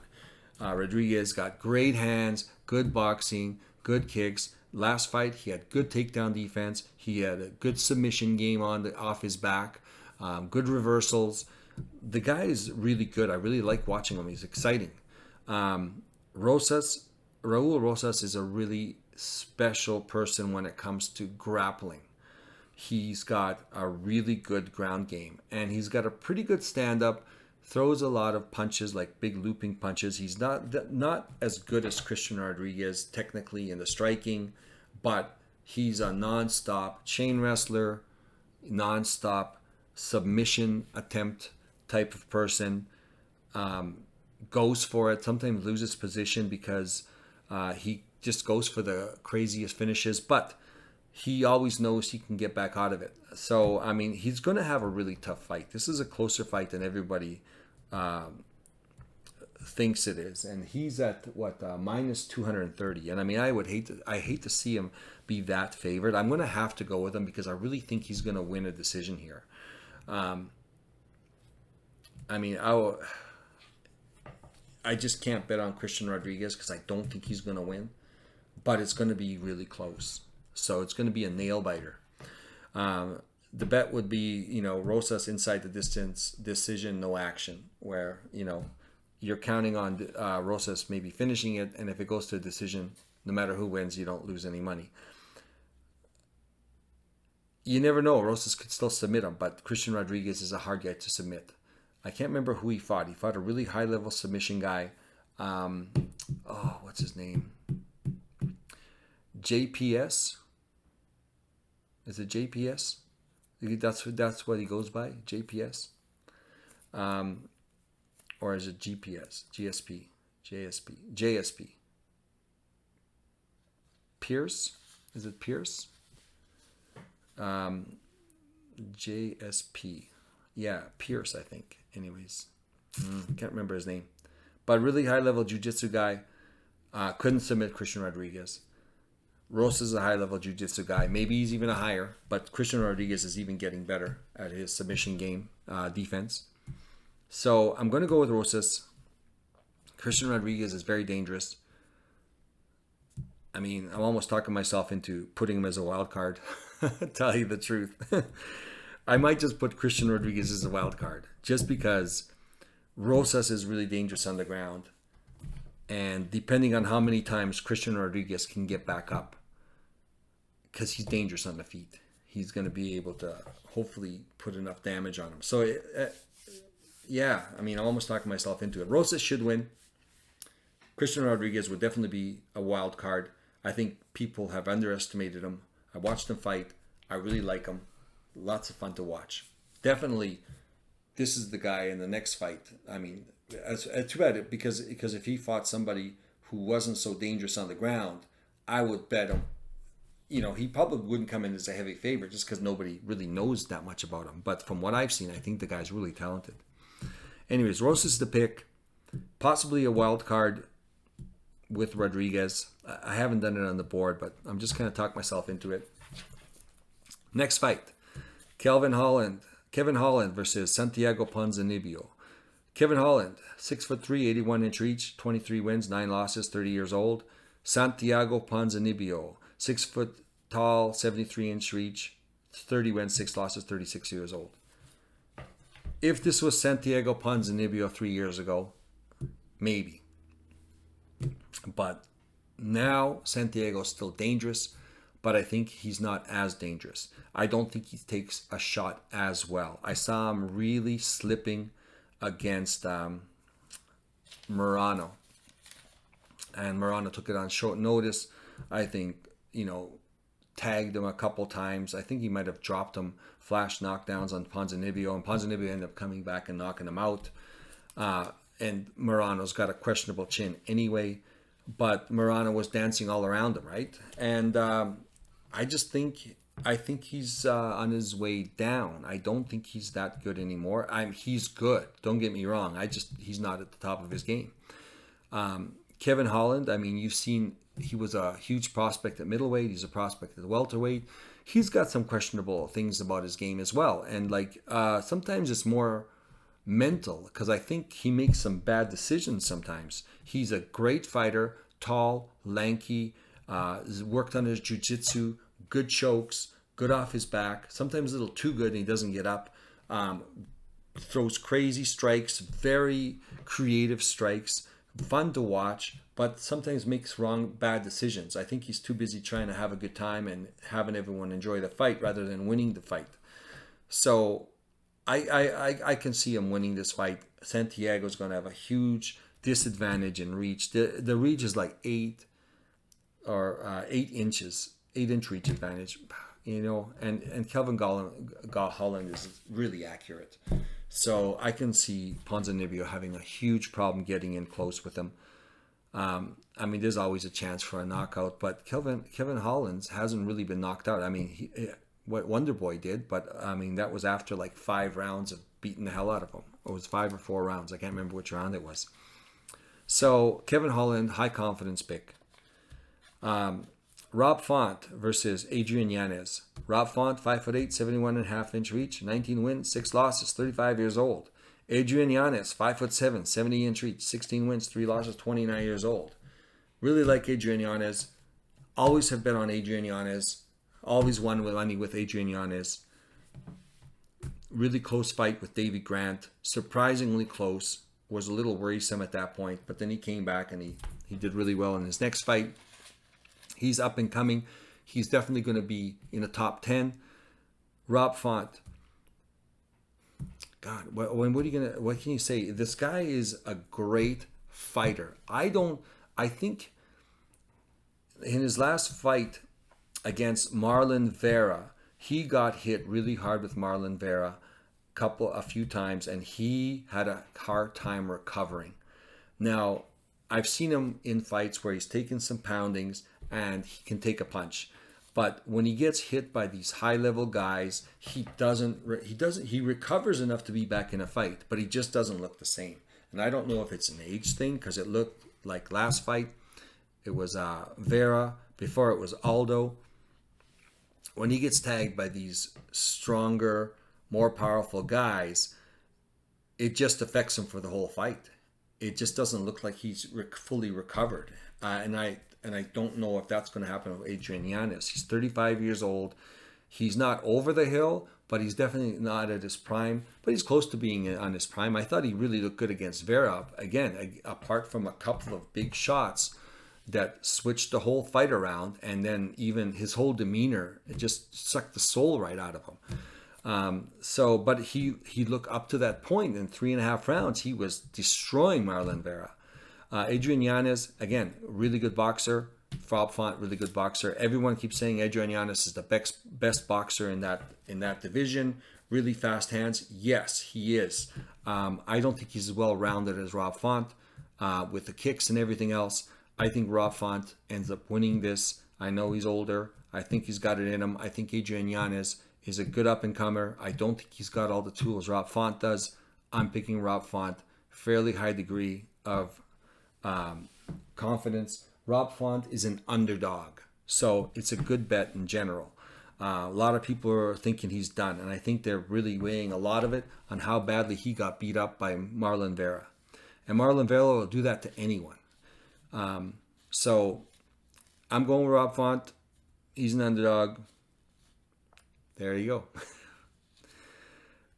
Rodriguez got great hands, good boxing, good kicks. Last fight, he had good takedown defense. He had a good submission game off his back, good reversals. The guy is really good. I really like watching him. He's exciting. Raul Rosas is a really special person when it comes to grappling. He's got a really good ground game, and he's got a pretty good stand-up, throws a lot of punches, like big looping punches. He's not as good as Christian Rodriguez technically in the striking, but he's a non-stop chain wrestler, non-stop submission attempt type of person. Goes for it, sometimes loses position because he just goes for the craziest finishes, but he always knows he can get back out of it. So, I mean, he's going to have a really tough fight. This is a closer fight than everybody thinks it is. And he's at, minus 230. And, I mean, I hate to see him be that favored. I'm going to have to go with him because I really think he's going to win a decision here. I just can't bet on Christian Rodriguez because I don't think he's going to win. But it's going to be really close. So it's going to be a nail biter. The bet would be, Rosas inside the distance, decision, no action, where, you're counting on Rosas maybe finishing it. And if it goes to a decision, no matter who wins, you don't lose any money. You never know. Rosas could still submit him, but Christian Rodriguez is a hard guy to submit. I can't remember who he fought. He fought a really high-level submission guy. What's his name? JPS? Is it JPS? That's what he goes by, JPS? Or is it GPS? GSP? JSP? Pierce? Is it Pierce? JSP. Yeah, Pierce, I think. Anyways, can't remember his name. But really high-level jiu-jitsu guy. Couldn't submit Christian Rodriguez. Rosas is a high-level jiu-jitsu guy. Maybe he's even a higher, but Christian Rodriguez is even getting better at his submission game, defense. So I'm going to go with Rosas. Christian Rodriguez is very dangerous. I mean, I'm almost talking myself into putting him as a wild card. Tell you the truth. I might just put Christian Rodriguez as a wild card just because Rosas is really dangerous on the ground. And depending on how many times Christian Rodriguez can get back up, because he's dangerous on the feet, he's going to be able to hopefully put enough damage on him. So, I'm almost talking myself into it. Rosas should win. Christian Rodriguez would definitely be a wild card. I think people have underestimated him. I watched him fight. I really like him. Lots of fun to watch. Definitely, this is the guy in the next fight. I mean, it's too bad because if he fought somebody who wasn't so dangerous on the ground, I would bet him. He probably wouldn't come in as a heavy favorite just because nobody really knows that much about him. But from what I've seen, I think the guy's really talented. Anyways, Rosas is the pick. Possibly a wild card with Rodriguez. I haven't done it on the board, but I'm just going to talk myself into it. Next fight. Kevin Holland versus Santiago Ponzinibbio. Kevin Holland, 6'3", 81-inch reach, 23 wins, 9 losses, 30 years old. Santiago Ponzinibbio, 6 foot tall, 73-inch reach, 30 wins, 6 losses, 36 years old. If this was Santiago Ponzinibbio 3 years ago, maybe. But now Santiago's still dangerous, but I think he's not as dangerous. I don't think he takes a shot as well. I saw him really slipping against Morano. And Morano took it on short notice. I think, tagged him a couple times. I think he might have dropped him flash knockdowns on Ponzinibbio, and Ponzinibbio ended up coming back and knocking him out. And Morano's got a questionable chin anyway, but Morano was dancing all around him, right? And I think he's on his way down. I don't think he's that good anymore. He's good. Don't get me wrong. He's not at the top of his game. Kevin Holland, I mean, you've seen he was a huge prospect at middleweight. He's a prospect at welterweight. He's got some questionable things about his game as well. And sometimes it's more mental, because I think he makes some bad decisions sometimes. He's a great fighter, tall, lanky, worked on his jiu-jitsu, good chokes, good off his back, sometimes a little too good and he doesn't get up. Throws crazy strikes, very creative strikes, fun to watch, but sometimes makes bad decisions. I think he's too busy trying to have a good time and having everyone enjoy the fight rather than winning the fight. So I can see him winning this fight. Santiago's going to have a huge disadvantage in reach. The reach is like 8 inches, 8-inch reach advantage, and Kelvin Holland is really accurate. So I can see Ponzinibbio having a huge problem getting in close with him. I mean, there's always a chance for a knockout, but Kevin Holland hasn't really been knocked out. I mean, what Wonderboy did, but I mean, that was after like 5 rounds of beating the hell out of him. It was 5 or 4 rounds. I can't remember which round it was. So Kevin Holland, high confidence pick. Rob Font versus Adrian Yanez. Rob Font, 5'8", 71.5-inch reach, 19 wins, 6 losses, 35 years old. Adrian Yanez, 5'7", 70-inch reach, 16 wins, 3 losses, 29 years old. Really like Adrian Yanez. Always have bet on Adrian Yanez. Always won money with Adrian Yanez. Really close fight with Davy Grant. Surprisingly close. Was a little worrisome at that point, but then he came back and he did really well in his next fight. He's up and coming. He's definitely going to be in the top 10. Rob Font. God, what can you say? This guy is a great fighter. I think in his last fight against Marlon Vera, he got hit really hard with Marlon Vera a few times, and he had a hard time recovering. Now, I've seen him in fights where he's taken some poundings and he can take a punch. But when he gets hit by these high-level guys, he recovers enough to be back in a fight, but he just doesn't look the same. And I don't know if it's an age thing, because it looked like last fight, it was Vera. Before it was Aldo. When he gets tagged by these stronger, more powerful guys, it just affects him for the whole fight. It just doesn't look like he's fully recovered. And I don't know if that's going to happen with Adrian Yanez. He's 35 years old. He's not over the hill, but he's definitely not at his prime. But he's close to being on his prime. I thought he really looked good against Vera. Again, apart from a couple of big shots that switched the whole fight around, and then even his whole demeanor, it just sucked the soul right out of him. But he looked up to that point in 3.5 rounds. He was destroying Marlon Vera. Adrian Yanez, again, really good boxer. Rob Font, really good boxer. Everyone keeps saying Adrian Yanez is the best boxer in that division. Really fast hands. Yes, he is. I don't think he's as well-rounded as Rob Font with the kicks and everything else. I think Rob Font ends up winning this. I know he's older. I think he's got it in him. I think Adrian Yanez is a good up-and-comer. I don't think he's got all the tools Rob Font does. I'm picking Rob Font. Fairly high degree of confidence. Rob Font is an underdog, so it's a good bet in general. A lot of people are thinking he's done, and I think they're really weighing a lot of it on how badly he got beat up by Marlon Vera. And Marlon Vera will do that to anyone. So I'm going with Rob Font. He's an underdog. There you go.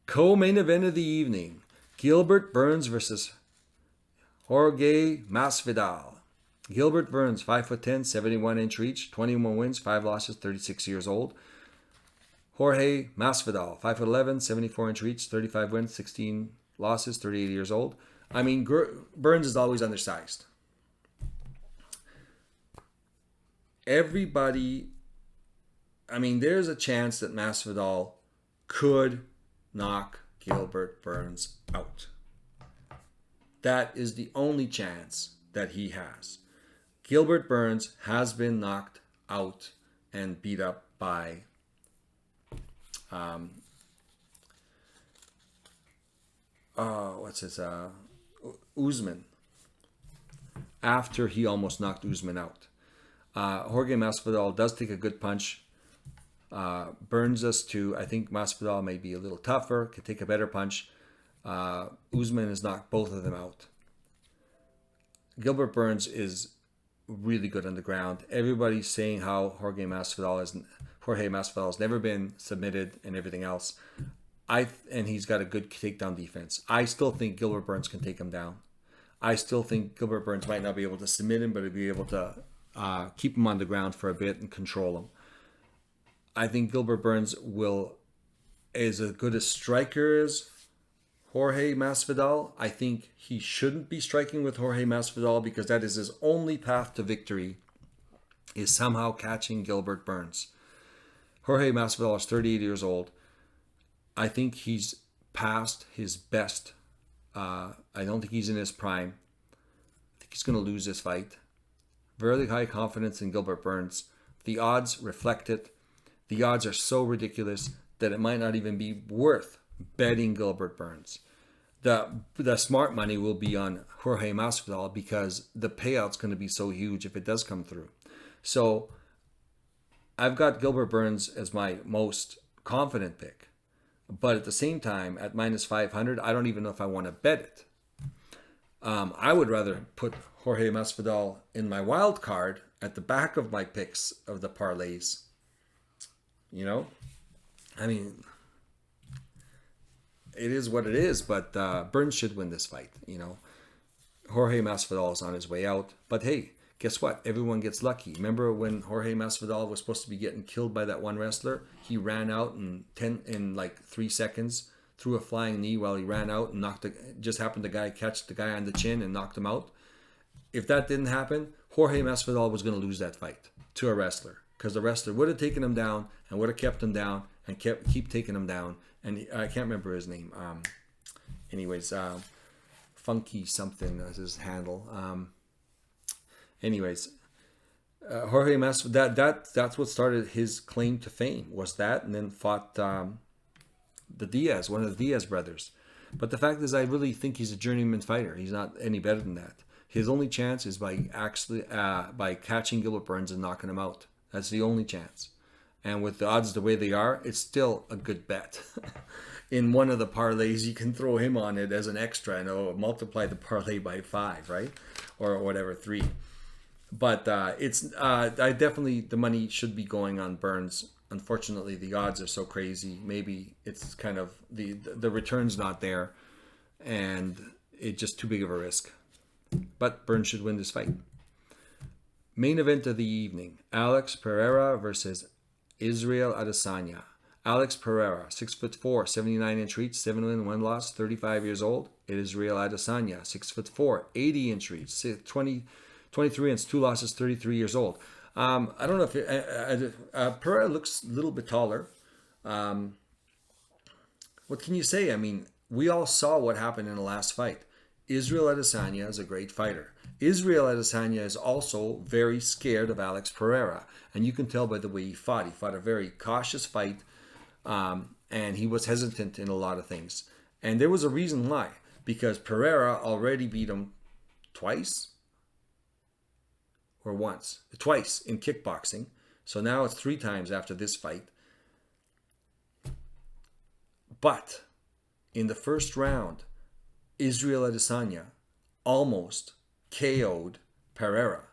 Co-main event of the evening. Gilbert Burns versus Jorge Masvidal. Gilbert Burns, 5'10", 71-inch reach, 21 wins, 5 losses, 36 years old. Jorge Masvidal, 5'11", 74-inch reach, 35 wins, 16 losses, 38 years old. I mean, Burns is always undersized. Everybody I mean, there's a chance that Masvidal could knock Gilbert Burns out. That is the only chance that he has. Gilbert Burns has been knocked out and beat up by Usman, after he almost knocked Usman out. Jorge Masvidal does take a good punch. Burns us to, I think Masvidal may be a little tougher, could take a better punch. Usman has knocked both of them out. Gilbert Burns is really good on the ground. Everybody's saying how Jorge Masvidal has never been submitted and everything else. And he's got a good takedown defense. I still think Gilbert Burns can take him down. I still think Gilbert Burns might not be able to submit him, but he'll be able to keep him on the ground for a bit and control him. I think Gilbert Burns is as good a striker as Jorge Masvidal. I think he shouldn't be striking with Jorge Masvidal because that is his only path to victory, is somehow catching Gilbert Burns. Jorge Masvidal is 38 years old. I think he's past his best. I don't think he's in his prime. I think he's going to lose this fight. Very high confidence in Gilbert Burns. The odds reflect it. The odds are so ridiculous that it might not even be worth betting Gilbert Burns. The smart money will be on Jorge Masvidal because the payout's going to be so huge if it does come through. So I've got Gilbert Burns as my most confident pick. But at the same time, at minus 500, I don't even know if I want to bet it. I would rather put Jorge Masvidal in my wild card at the back of my picks of the parlays. You know, I mean, it is what it is, but Burns should win this fight. You know, Jorge Masvidal is on his way out, but hey, guess what? Everyone gets lucky. Remember when Jorge Masvidal was supposed to be getting killed by that one wrestler? He ran out in like 3 seconds, threw a flying knee while he ran out and just happened to catch the guy on the chin and knocked him out. If that didn't happen, Jorge Masvidal was going to lose that fight to a wrestler because the wrestler would have taken him down and would have kept him down and keep taking him down. And I can't remember his name. Funky something is his handle. Jorge Masvidal, that's what started his claim to fame, was that, and then fought one of the Diaz brothers. But the fact is, I really think he's a journeyman fighter. He's not any better than that. His only chance is by catching Gilbert Burns and knocking him out. That's the only chance. And with the odds the way they are, it's still a good bet. In one of the parlays, you can throw him on it as an extra and multiply the parlay by 5, right? Or whatever, 3. But the money should be going on Burns. Unfortunately, the odds are so crazy. Maybe it's kind of the return's not there, and it's just too big of a risk. But Burns should win this fight. Main event of the evening: Alex Pereira versus Israel Adesanya. Alex Pereira, 6'4", 79-inch reach, 7 win, 1 loss, 35 years old. Israel Adesanya, 6'4", 80-inch reach, 23 wins, 2 losses, 33 years old. I don't know if Pereira looks a little bit taller. What can you say? I mean, we all saw what happened in the last fight. Israel Adesanya is a great fighter. Israel Adesanya is also very scared of Alex Pereira. And you can tell by the way he fought. He fought a very cautious fight. And he was hesitant in a lot of things. And there was a reason why. Because Pereira already beat him twice in kickboxing. So now it's 3 times after this fight. But in the first round, Israel Adesanya almost KO'd Pereira.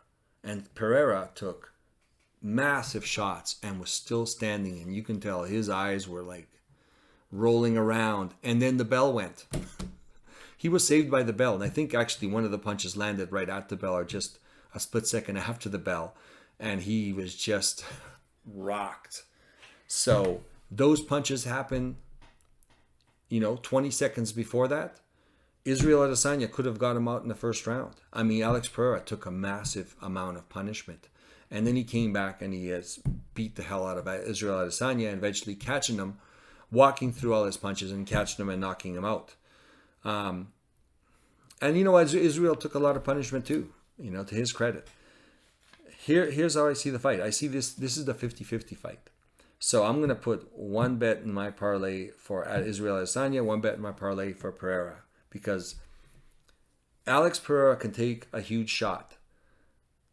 And Pereira took massive shots and was still standing. And you can tell his eyes were like rolling around. And then the bell went. He was saved by the bell. And I think actually one of the punches landed right at the bell or just a split second after the bell. And he was just rocked. So those punches happened, 20 seconds before that. Israel Adesanya could have got him out in the first round. I mean, Alex Pereira took a massive amount of punishment. And then he came back and he has beat the hell out of Israel Adesanya, and eventually catching him, walking through all his punches and catching him and knocking him out. And Israel took a lot of punishment too, to his credit. Here's how I see the fight. I see this is the 50-50 fight. So I'm going to put one bet in my parlay for Israel Adesanya, one bet in my parlay for Pereira, because Alex Pereira can take a huge shot.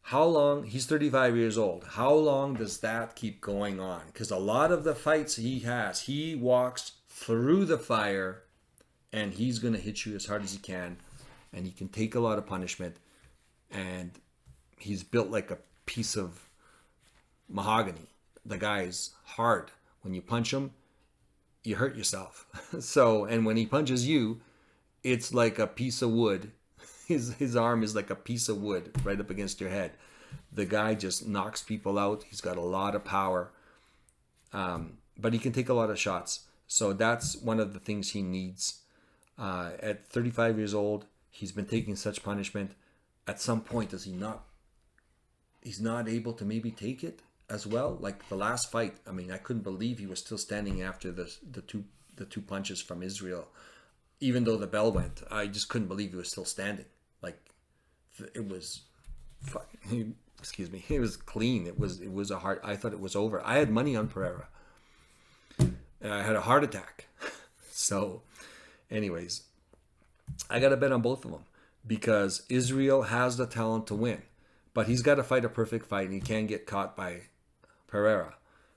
How long? He's 35 years old. How long does that keep going on? Because a lot of the fights he walks through the fire, and he's going to hit you as hard as he can, and he can take a lot of punishment, and he's built like a piece of mahogany. The guy's hard. When you punch him, you hurt yourself. And when he punches you, it's like a piece of wood. His arm is like a piece of wood right up against your head. The guy just knocks people out. He's got a lot of power, but he can take a lot of shots. So that's one of the things he needs. At 35 years old, he's been taking such punishment. At some point, he's not able to maybe take it as well. Like the last fight, I couldn't believe he was still standing after the two punches from Israel. Even though the bell went, I just couldn't believe he was still standing. Like it was, excuse me, it was clean. It was a hard. I thought it was over. I had money on Pereira. I had a heart attack. So, anyways, I got to bet on both of them because Israel has the talent to win, but he's got to fight a perfect fight, and he can't get caught by Pereira.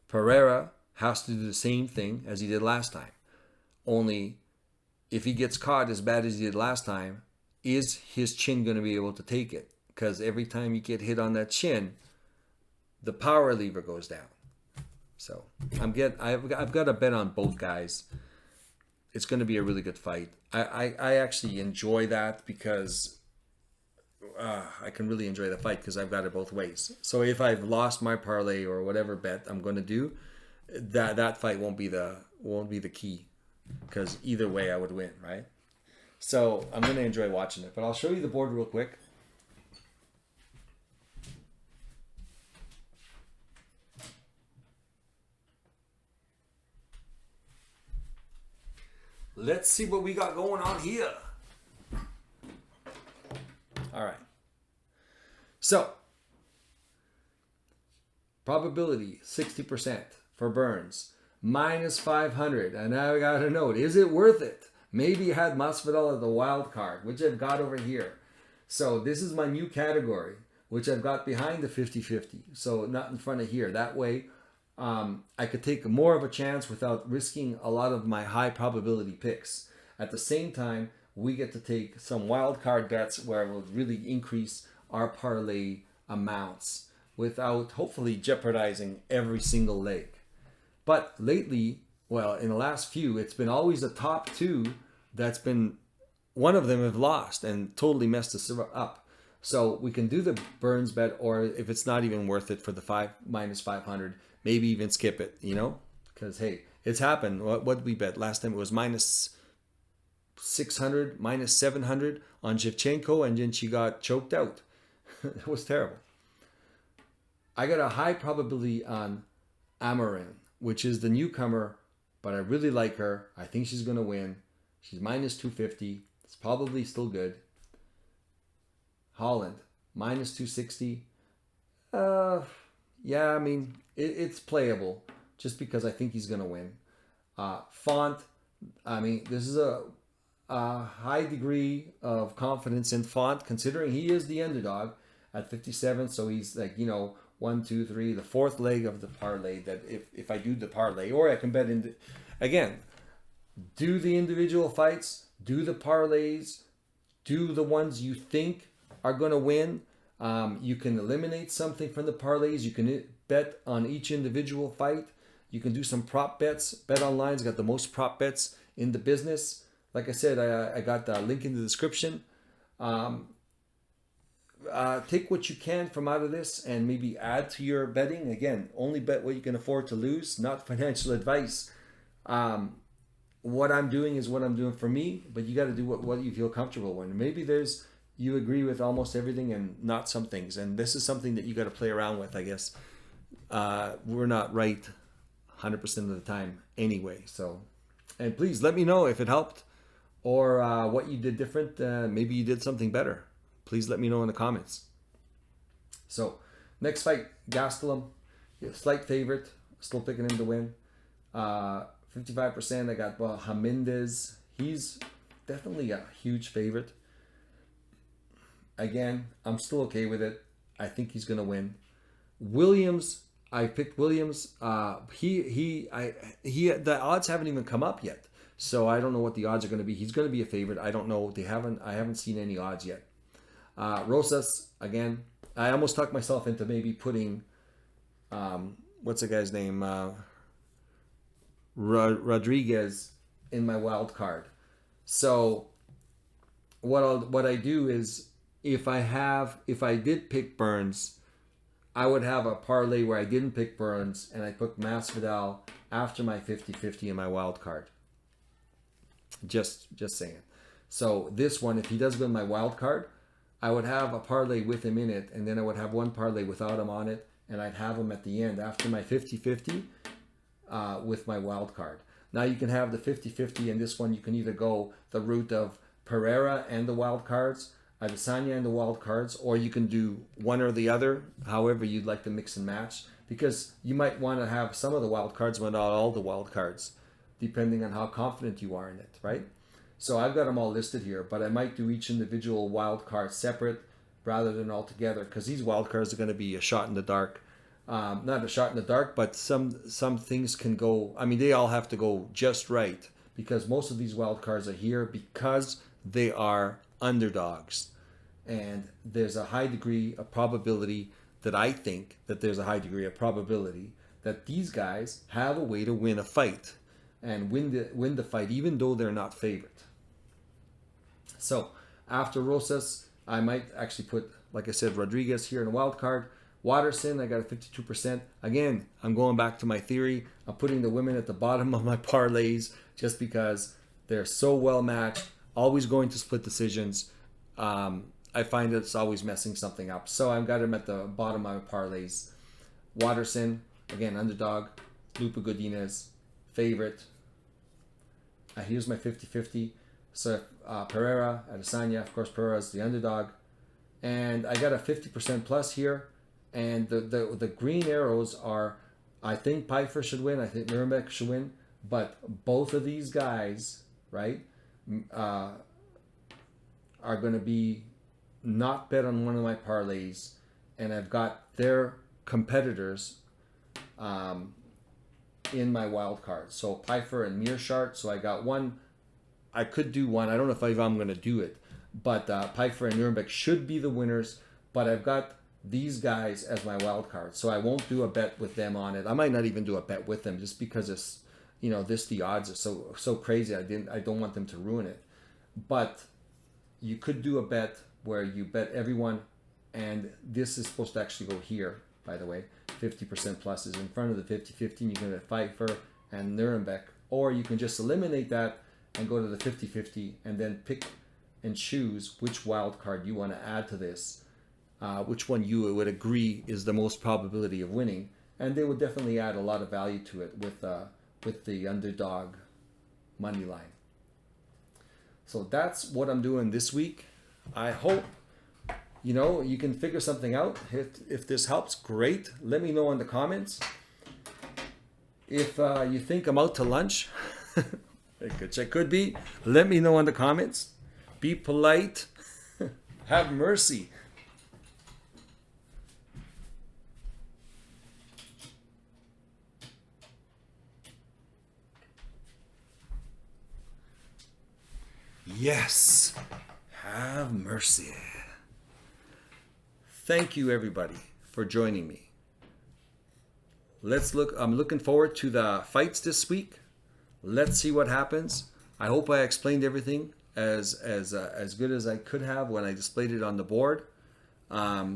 Pereira has to do the same thing as he did last time. Only if he gets caught as bad as he did last time, is his chin going to be able to take it? Because every time you get hit on that chin, the power lever goes down. So I've got a bet on both guys. It's going to be a really good fight. I actually enjoy that because I can really enjoy the fight because I've got it both ways. So if I've lost my parlay or whatever bet I'm going to do, that fight won't be the key, because either way I would win, right? So I'm going to enjoy watching it, but I'll show you the board real quick. Let's see what we got going on here. All right. So, probability 60% for Burns, minus 500. And now I got to note, is it worth it? Maybe you had Masvidal at the wild card, which I've got over here. So this is my new category, which I've got behind the 50-50. So not in front of here. That way, I could take more of a chance without risking a lot of my high probability picks. At the same time, we get to take some wild card bets where we'll really increase our parlay amounts without hopefully jeopardizing every single leg. But lately, well, in the last few, it's been always the top two that's been, one of them have lost and totally messed us up. So we can do the Burns bet, or if it's not even worth it for the minus 500, maybe even skip it, because hey, it's happened. What did we bet last time? It was minus 600, minus 700 on Shevchenko, and then she got choked out. That was terrible. I got a high probability on Amarin, which is the newcomer, but I really like her. I think she's going to win. She's minus 250. It's probably still good. Holland, minus 260. Yeah, it's playable just because I think he's going to win. Font, this is a high degree of confidence in Font, considering he is the underdog at 57. So he's like, 1, 2, 3, the fourth leg of the parlay, that if I do the parlay, or I can bet again, do the individual fights, do the parlays, do the ones you think are going to win. You can eliminate something from the parlays. You can bet on each individual fight. You can do some prop bets. Bet Online's got the most prop bets in the business. Like I said, I got the link in the description. Take what you can from out of this and maybe add to your betting. Again, only bet what you can afford to lose, not financial advice. What I'm doing is what I'm doing for me, but you got to do what you feel comfortable with. Maybe there's you agree with almost everything and not some things. And this is something that you got to play around with, I guess. We're not right 100% of the time anyway. So, and please let me know if it helped or what you did different. Maybe you did something better. Please let me know in the comments. So, next fight, Gastelum, slight favorite. Still picking him to win. 55%. I got Hamindez. He's definitely a huge favorite. Again, I'm still okay with it. I think he's gonna win. Williams, I picked Williams. The odds haven't even come up yet, so I don't know what the odds are gonna be. He's gonna be a favorite. I don't know. I haven't seen any odds yet. Rosas, again, I almost talked myself into maybe putting, what's the guy's name? Rodriguez in my wild card. So what I do is, if I did pick Burns, I would have a parlay where I didn't pick Burns and I put Masvidal after my 50-50 in my wild card. Just saying. So this one, if he does win my wild card, I would have a parlay with him in it, and then I would have one parlay without him on it, and I'd have him at the end after my 50-50 with my wild card. Now you can have the 50-50, and this one you can either go the route of Pereira and the wild cards, Adesanya and the wild cards, or you can do one or the other, however you'd like to mix and match, because you might want to have some of the wild cards but not all the wild cards, depending on how confident you are in it, right? So I've got them all listed here, but I might do each individual wild card separate rather than all together, because these wild cards are going to be a shot in the dark. Not a shot in the dark, but some things can go, I mean, they all have to go just right, because most of these wild cards are here because they are underdogs. And there's a high degree of probability that I think that there's a high degree of probability that these guys have a way to win a fight and win the fight, even though they're not favorite. So after Rosas, I might actually put, like I said, Rodriguez here in a wild card. Waterson, I got a 52%. Again, I'm going back to my theory. I'm putting the women at the bottom of my parlays just because they're so well matched, always going to split decisions. I find that it's always messing something up. So I've got him at the bottom of my parlays. Waterson, again, underdog. Lupa Godinez, favorite. Here's my 50-50. So Pereira, Adesanya, of course, Pereira's the underdog. And I got a 50% plus here. And the green arrows are, I think Pfeiffer should win. I think Nuremberg should win. But both of these guys, right, are going to be not bet on one of my parlays. And I've got their competitors in my wild card. So Pfeiffer and Mearshart. So I got one. I could do one. I don't know if I'm going to do it. But Pfeiffer and Nuremberg should be the winners. But I've got these guys as my wild card, so I won't do a bet with them on it. I might not even do a bet with them just because it's, the odds are so crazy. I don't want them to ruin it. But you could do a bet where you bet everyone, and this is supposed to actually go here, by the way. 50% plus is in front of the 50-50, and you can bet Pfeiffer and Nuremberg, or you can just eliminate that and go to the 50-50 and then pick and choose which wild card you want to add to this. Which one you would agree is the most probability of winning, and they would definitely add a lot of value to it with the underdog money line. So that's what I'm doing this week. I hope you can figure something out. If this helps, great. Let me know in the comments. If you think I'm out to lunch, which I could be, let me know in the comments. Be polite. Have mercy. Yes, have mercy. Thank you, everybody, for joining me. I'm looking forward to the fights this week. Let's see what happens. I hope I explained everything as good as I could have when I displayed it on the board. Let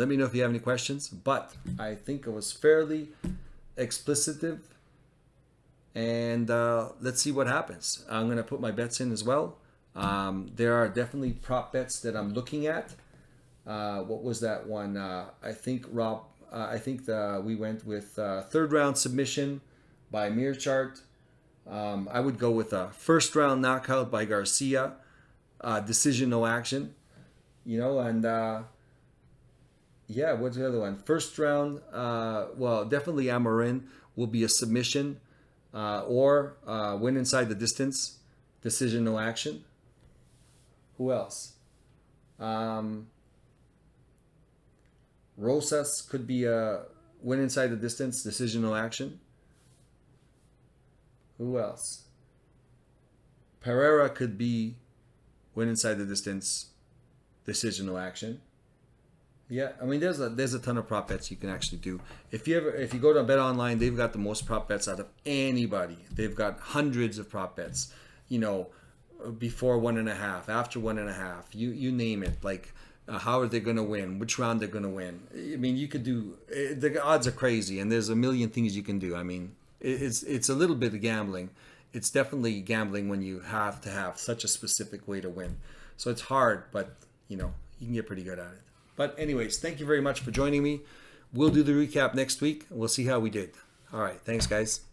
me know if you have any questions, but I think it was fairly explicit. And let's see what happens. I'm going to put my bets in as well. There are definitely prop bets that I'm looking at. What was that one? I think we went with third round submission by Mearchart. I would go with a first round knockout by Garcia, decision no action. And yeah, what's the other one? First round, well, definitely Amarin will be a submission or win inside the distance, decision no action. Who else? Rosas could be a win inside the distance, decision no action. Who else? Pereira could be win inside the distance, decision no action. Yeah, I mean there's a ton of prop bets you can actually do. If you go to Bet Online, they've got the most prop bets out of anybody. They've got hundreds of prop bets. Before 1.5, after 1.5, you name it. Like how are they going to win? Which round they're going to win? I mean, you could do. The odds are crazy, and there's a million things you can do. I mean, it's a little bit of gambling. It's definitely gambling when you have to have such a specific way to win. So it's hard, but you can get pretty good at it. But anyways, thank you very much for joining me. We'll do the recap next week. We'll see how we did. All right. Thanks, guys.